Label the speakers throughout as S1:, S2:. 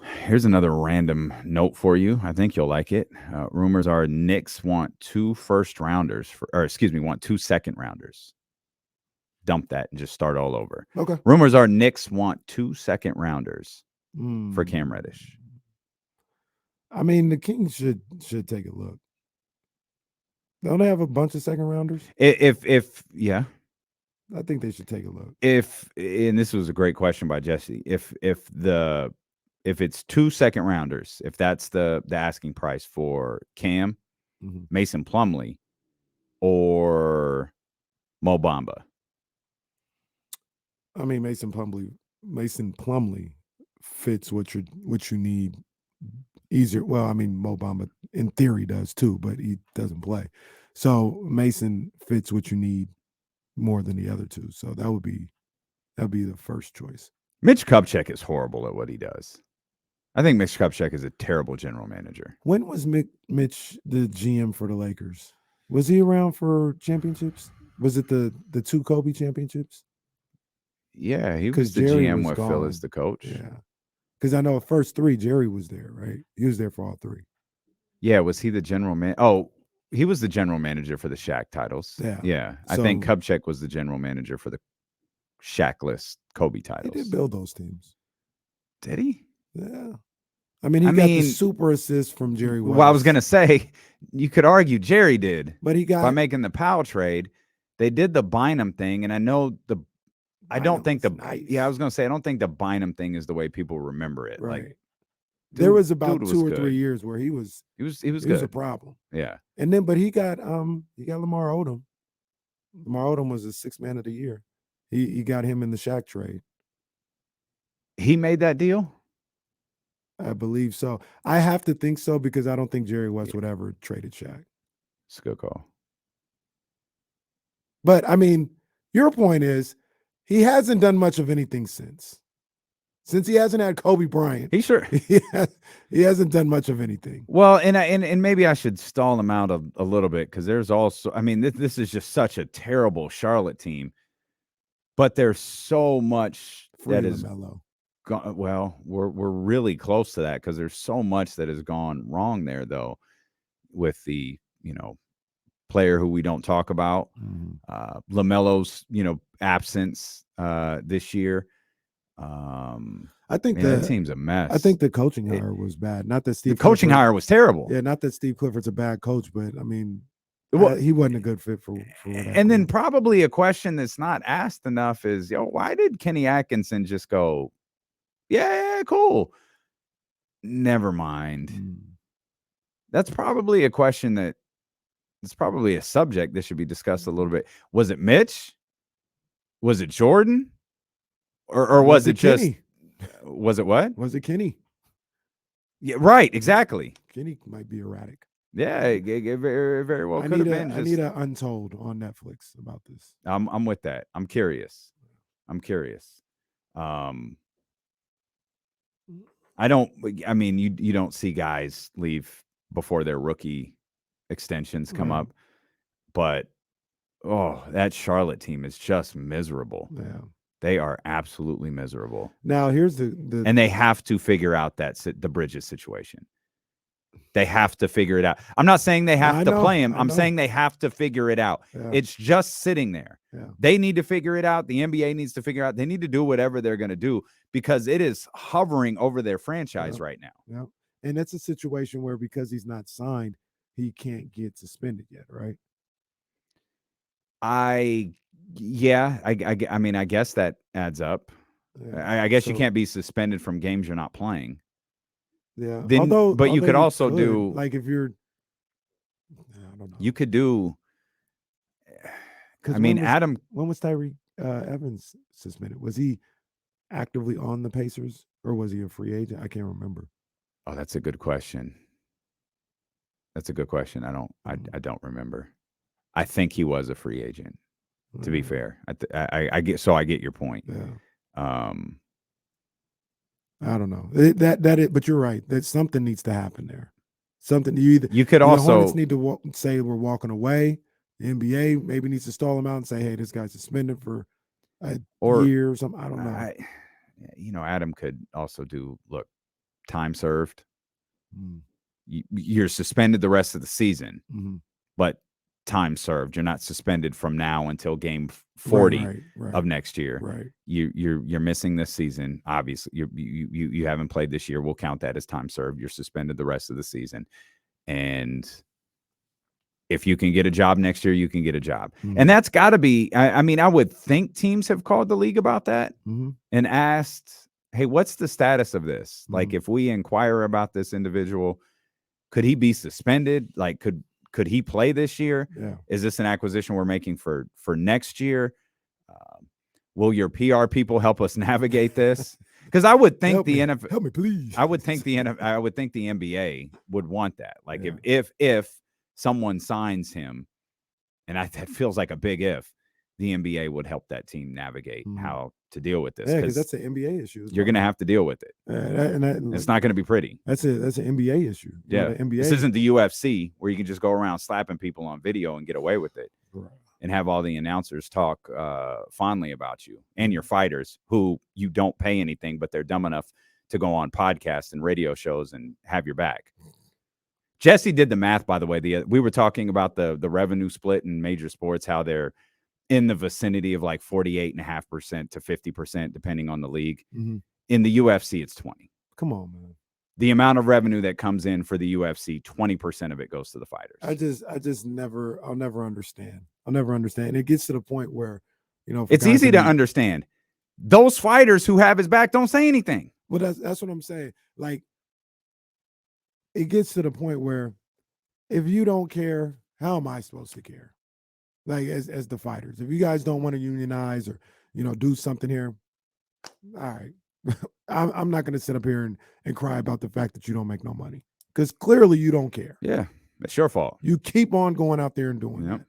S1: Here's another random note for you. I think you'll like it. Rumors are Knicks want 2 first rounders want 2 second rounders. Dump that and just start all over.
S2: Okay.
S1: Rumors are Knicks want 2 second rounders for
S2: Mm.
S1: Cam Reddish.
S2: I mean, the Kings should take a look. Don't they have a bunch of second rounders?
S1: If yeah,
S2: I think they should take a look.
S1: if and this was a great question by Jesse. If it's 2 second rounders, if that's the asking price for Cam,
S2: Mhm.
S1: Mason Plumlee, or Mo Bamba.
S2: I mean, Mason Plumlee fits what you need easier. Well, I mean, Mo Bamba in theory does too, but he doesn't play. So Mason fits what you need more than the other two. So that'd be the first choice.
S1: Mitch Kupchak is horrible at what he does. I think Mitch Kupchak is a terrible general manager.
S2: When was Mitch the GM for the Lakers? Was he around for championships? Was it the two Kobe championships?
S1: Yeah, he
S2: Because
S1: was the
S2: Jerry
S1: GM
S2: was
S1: with Phil as
S2: gone.
S1: the coach.
S2: Yeah. Because I know at first three, Jerry was there, right? He was there for all three.
S1: Yeah, was he the general man? Oh, he was the general manager for the Shaq titles.
S2: Yeah.
S1: Yeah, I think
S2: So
S1: Kupchak was the general manager for the Shaqless Kobe
S2: he did
S1: titles.
S2: build those teams.
S1: Did he?
S2: Yeah. I mean, he
S1: I
S2: got the
S1: mean,
S2: super assist from Jerry
S1: well, I was
S2: West.
S1: gonna say you could argue Jerry did
S2: But he
S1: by
S2: got
S1: making the Powell trade. They did the Bynum thing, and I know the. I don't
S2: Bynum
S1: think
S2: was
S1: the. Yeah, I
S2: nice.
S1: was gonna say I don't think the Bynum thing is the way people remember it. Like,
S2: Right. There
S1: dude,
S2: was about
S1: was
S2: 2 or 3
S1: good.
S2: years where
S1: He was
S2: he was a
S1: good.
S2: problem.
S1: Yeah.
S2: And then but he got Lamar Odom. Lamar Odom was the sixth man of the year. He got him in the Shaq trade.
S1: He made that deal?
S2: I believe so. I have to think so because I don't think Jerry
S1: Yeah,
S2: West would ever traded Shaq.
S1: it's a good call.
S2: But I mean, your point is he hasn't done much of anything since. Since he hasn't had Kobe Bryant,
S1: He sure.
S2: he hasn't done much of anything.
S1: Well, and maybe I should stall him out a little bit because there's also, I mean, this is just such a terrible Charlotte team, but there's so much
S2: Free
S1: that is
S2: LaMelo.
S1: gone. Well, we're really close to that because there's so much that has gone wrong there, though, with the player who we don't talk about, LaMelo's absence this year.
S2: I think
S1: Yeah, that team's a mess.
S2: the coaching hire was bad. Not that
S1: The
S2: Steve
S1: coaching
S2: Clifford,
S1: hire was terrible.
S2: yeah, not that Steve Clifford's a bad coach, but I mean,
S1: Well,
S2: he wasn't a good fit for what
S1: and then probably a question that's not asked enough is, why did Kenny Atkinson just go, yeah, cool, never mind? That's probably a question that it's probably a subject that should be discussed a little bit. Was it Mitch? Was it Jordan? Or was it just
S2: Kenny?
S1: was it what?
S2: Was it Kenny?
S1: Yeah, right, exactly.
S2: Kenny might be erratic.
S1: Yeah, it very, very well could have been.
S2: I need a Untold on Netflix about this.
S1: I'm with that. I'm curious. I don't. I mean, you don't see guys leave before their rookie extensions come up, but that Charlotte team is just miserable.
S2: Yeah,
S1: they are absolutely miserable.
S2: Now here's
S1: and they have to figure out the Bridges situation. They have to figure it out. I'm not saying they have to play him. I'm saying they have to figure it out. Yeah. It's just sitting there. Yeah. They need to figure it out. The NBA needs to figure out. They need to do whatever they're going to do because it is hovering over their franchise right now.
S2: Yeah. And it's a situation where because he's not signed, he can't get suspended yet, right?
S1: I mean, I guess that adds up. Yeah. I guess you can't be suspended from games you're not playing.
S2: Yeah.
S1: Then, but you could also do
S2: like if you're,
S1: I don't know. You could do. I mean, Adam.
S2: When was Tyree Evans suspended? Was he actively on the Pacers or was he a free agent? I can't remember.
S1: Oh, that's a good question. I don't remember. I think he was a free agent. To be fair, I get your point.
S2: Yeah. I don't know but you're right. That something needs to happen there. Something
S1: you could also
S2: the Hornets need to say we're walking away. The NBA maybe needs to stall them out and say, hey, this guy's suspended for a year or something. I don't know.
S1: Adam could also do. Look, time served.
S2: Mm.
S1: You're suspended the rest of the season,
S2: Mm-hmm.
S1: but time served. You're not suspended from now until game 40
S2: right.
S1: of next year.
S2: Right.
S1: You're missing this season. Obviously, you haven't played this year. We'll count that as time served. You're suspended the rest of the season, and if you can get a job next year, you can get a job.
S2: Mm-hmm.
S1: And that's got to be. I mean, I would think teams have called the league about that
S2: mm-hmm.
S1: and asked, "Hey, what's the status of this?
S2: Mm-hmm.
S1: Like, if we inquire about this individual, could he be suspended? Like, could he play this year?
S2: Yeah.
S1: Is this an acquisition we're making for next year? Will your PR people help us navigate this? Because I would think NFL
S2: help me, please.
S1: I would think the NBA would want that. Like,
S2: Yeah.
S1: if someone signs him, and that feels like a big if, the NBA would help that team navigate how to deal with this.
S2: Yeah, because that's an NBA issue.
S1: You're going to have to deal with it. It's not going to be pretty.
S2: That's an NBA issue.
S1: Yeah,
S2: the NBA.
S1: This isn't the UFC where you can just go around slapping people on video and get away with it,
S2: right,
S1: and have all the announcers talk fondly about you and your fighters who you don't pay anything, but they're dumb enough to go on podcasts and radio shows and have your back. Jesse did the math, by the way. We were talking about the revenue split in major sports, how they're in the vicinity of like 48.5% to 50%, depending on the league.
S2: Mm-hmm.
S1: In the UFC, it's 20.
S2: Come on, man.
S1: The amount of revenue that comes in for the UFC, 20% of it goes to the fighters.
S2: I'll never understand. I'll never understand. And it gets to the point where,
S1: it's easy to understand. Those fighters who have his back don't say anything.
S2: Well, that's what I'm saying. Like, it gets to the point where if you don't care, how am I supposed to care? Like, as the fighters, if you guys don't want to unionize or, do something here, all right. I'm not going to sit up here and cry about the fact that you don't make no money, because clearly you don't care.
S1: Yeah, it's your fault.
S2: You keep on going out there and doing that.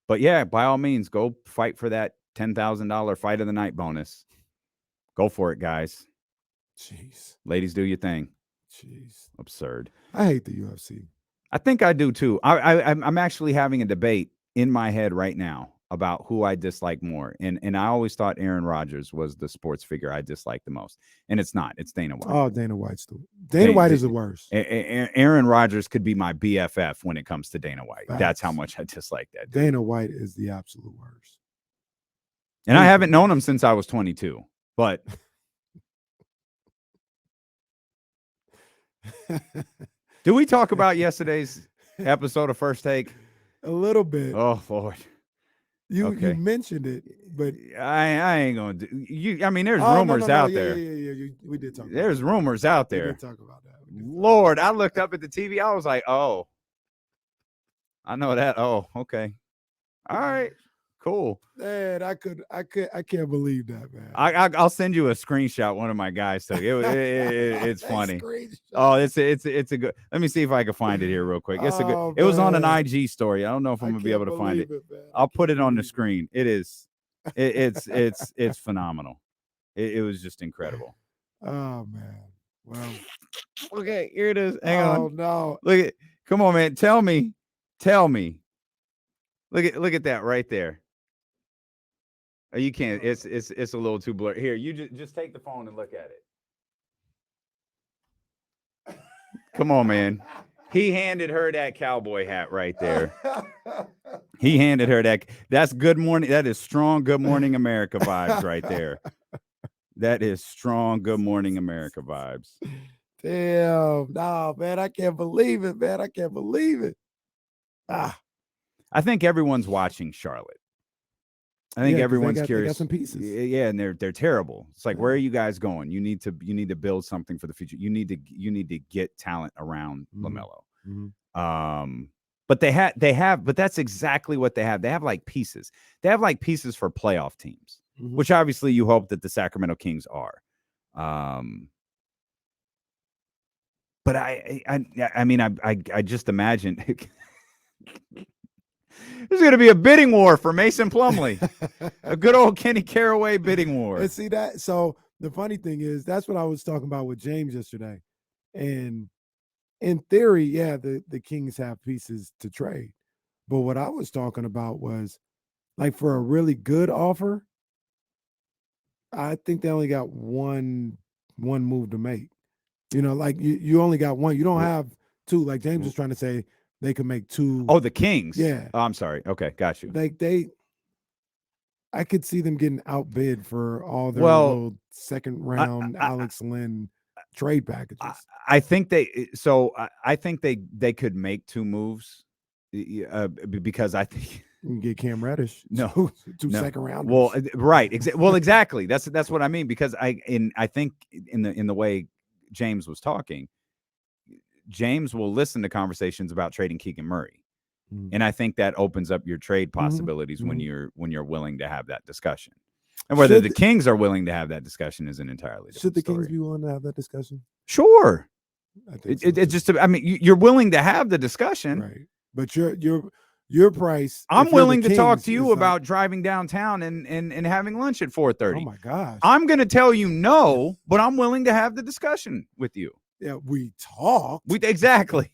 S1: But yeah, by all means, go fight for that $10,000 fight of the night bonus. Go for it, guys.
S2: Jeez.
S1: Ladies, do your thing.
S2: Jeez.
S1: Absurd.
S2: I hate the UFC.
S1: I think I do too. I'm actually having a debate in my head right now about who I dislike more. And I always thought Aaron Rodgers was the sports figure I disliked the most. And it's not. It's Dana White.
S2: Oh, Dana White's Dana White is the worst.
S1: Aaron Rodgers could be my BFF when it comes to Dana White. Facts. That's how much I dislike that dude.
S2: Dana White is the absolute worst.
S1: And I haven't known him since I was 22. But do we talk about yesterday's episode of First Take?
S2: A little bit.
S1: Oh, Lord.
S2: You mentioned it, but
S1: I ain't gonna do you. I mean, there's rumors out there.
S2: Yeah. We did talk.
S1: There's rumors out there.
S2: We did talk about that.
S1: Lord, I looked up at the TV. I was like, oh, I know that. Oh, okay, all right, cool.
S2: Man, I can't believe that, man.
S1: I'll send you a screenshot. One of my guys took it. It's funny. Oh, it's a good. Let me see if I can find it here real quick. It's a good. It was on an IG story. I don't know if I'm gonna be able to find it. I'll put it on the screen. It is. It's phenomenal. It was just incredible.
S2: Oh man. Well.
S1: Okay, here it is. Hang on.
S2: Oh no.
S1: Look at. Come on, man. Tell me. Look at that right there. Oh, you can't. It's a little too blurry. Here, you just take the phone and look at it. Come on, man. He handed her that cowboy hat right there. He handed her that. That's good morning. That is strong Good Morning America vibes right there. That is strong Good Morning America vibes.
S2: Damn. No, man. I can't believe it, man. I can't believe it.
S1: I think everyone's watching Charlotte. I think everyone's curious.
S2: They got some pieces.
S1: Yeah, and they're terrible. It's like, where are you guys going? You need to build something for the future. You need to get talent around LaMelo.
S2: Mm-hmm.
S1: But but that's exactly what they have. They have like pieces. They have like pieces for playoff teams, which obviously you hope that the Sacramento Kings are. But I mean, I just imagine there's going to be a bidding war for Mason Plumlee, a good old Kenny Caraway bidding war.
S2: And see that? So the funny thing is, that's what I was talking about with James yesterday. And in theory, yeah, the Kings have pieces to trade. But what I was talking about was, like, for a really good offer, I think they only got one move to make. You know, like you only got one. You don't have two. Like James was trying to say, they could make two.
S1: Oh, the Kings.
S2: Yeah.
S1: Oh, I'm sorry. Okay, got you.
S2: Like I could see them getting outbid for all their
S1: Well,
S2: little second round Alex Lynn trade packages.
S1: I think they. So I think they could make two moves, because I think
S2: You can get Cam Reddish.
S1: No,
S2: two
S1: no.
S2: second rounders.
S1: Well, right. Well, exactly. That's what I mean, because I think in the way James was talking, James will listen to conversations about trading Keegan Murray. And I think that opens up your trade possibilities when you're willing to have that discussion. And whether the Kings are willing to have that discussion is an entirely different
S2: Should the
S1: story.
S2: Kings be willing to have that discussion?
S1: Sure.
S2: I think
S1: it just, I mean, you're willing to have the discussion.
S2: Right. But your price.
S1: I'm willing to talk to you about driving downtown and having lunch at 4:30.
S2: Oh my gosh.
S1: I'm going to tell you no, but I'm willing to have the discussion with you.
S2: Yeah, we talked.
S1: Exactly.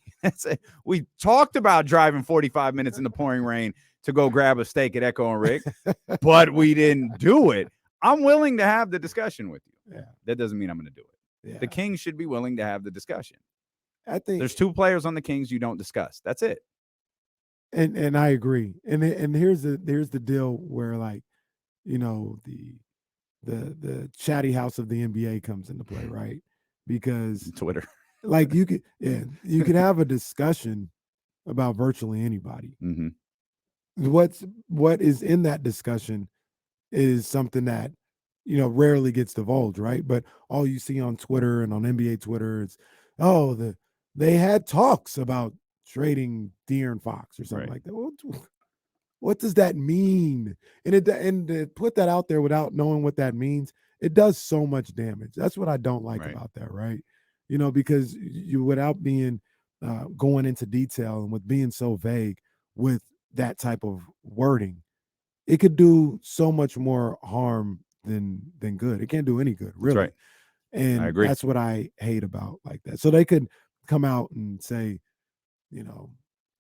S1: We talked about driving 45 minutes in the pouring rain to go grab a steak at Echo and Rick, but we didn't do it. I'm willing to have the discussion with you.
S2: Yeah.
S1: That doesn't mean I'm going to do it. Yeah. The Kings should be willing to have the discussion.
S2: I think
S1: there's two players on the Kings you don't discuss. That's it.
S2: And I agree. And here's the deal where, like, you know, the chatty house of the NBA comes into play, right? Because
S1: Twitter.
S2: Like you could have a discussion about virtually anybody.
S1: Mm-hmm.
S2: What is in that discussion is something that, you know, rarely gets divulged, right? But all you see on Twitter and on NBA Twitter is, they had talks about trading De'Aaron Fox or something like that. What does that mean? And to put that out there without knowing what that means, it does so much damage. That's what I don't like about that, right? You know, because you, without being going into detail and with being so vague with that type of wording, it could do so much more harm than good. It can't do any good, really.
S1: That's right.
S2: And
S1: I agree.
S2: That's what I hate about like that. So they could come out and say, you know,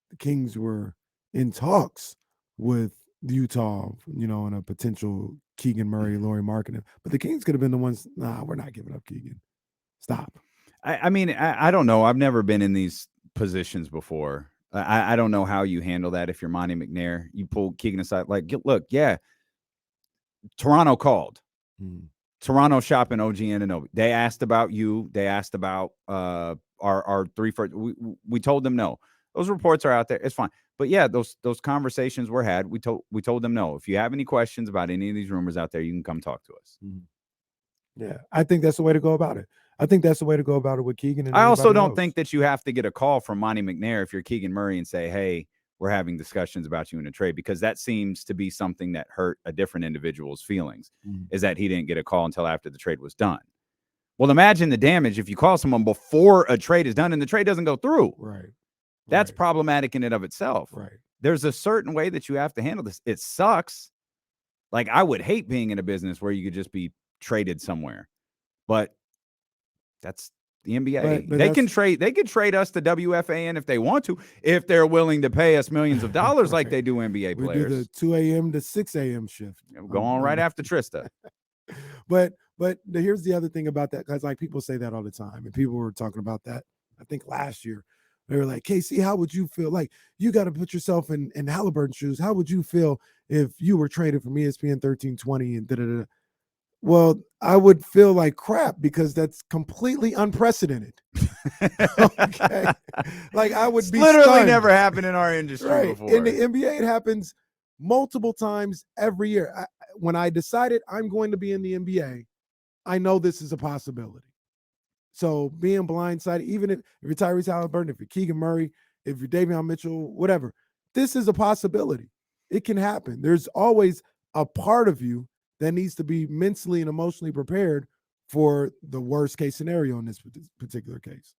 S2: the Kings were in talks with Utah, you know, on a potential Keegan Murray, Lauri Markkanen. But the Kings could have been the ones, nah, we're not giving up Keegan. Stop.
S1: I mean, I don't know. I've never been in these positions before. I don't know how you handle that if you're Monty McNair. You pull Keegan aside, like, look, yeah, Toronto called. Toronto shopping OG Anunoby. They asked about you. They asked about our three first. We told them no. Those reports are out there. It's fine. But yeah, those conversations were had. We told them no. If you have any questions about any of these rumors out there, you can come talk to us.
S2: Yeah, I think that's the way to go about it. I think that's the way to go about it with Keegan. And
S1: I also don't think that you have to get a call from Monty McNair if you're Keegan Murray and say, hey, we're having discussions about you in a trade, because that seems to be something that hurt a different individual's feelings, is that he didn't get a call until after the trade was done. Well, imagine the damage if you call someone before a trade is done and the trade doesn't go through.
S2: Right.
S1: That's problematic in and of itself.
S2: Right.
S1: There's a certain way that you have to handle this. It sucks. Like, I would hate being in a business where you could just be traded somewhere, but that's the NBA. But they can trade us to WFAN if they want to, if they're willing to pay us millions of dollars like they do NBA players.
S2: We do the 2 a.m. to 6 a.m. shift.
S1: Go on right after Trista.
S2: But here's the other thing about that, because like people say that all the time, and people were talking about that, I think last year. They were like, KC, how would you feel? Like, you got to put yourself in Halliburton's shoes. How would you feel if you were traded from ESPN 1320 and da-da-da? Well, I would feel like crap, because that's completely unprecedented. Okay. Like, I would be
S1: literally
S2: stunned.
S1: Never happened in our industry before.
S2: In the NBA, it happens multiple times every year. When I decided I'm going to be in the NBA, I know this is a possibility. So being blindsided, even if you're Tyrese Halliburton, if you're Keegan Murray, if you're Davion Mitchell, whatever, this is a possibility. It can happen. There's always a part of you that needs to be mentally and emotionally prepared for the worst case scenario in this particular case.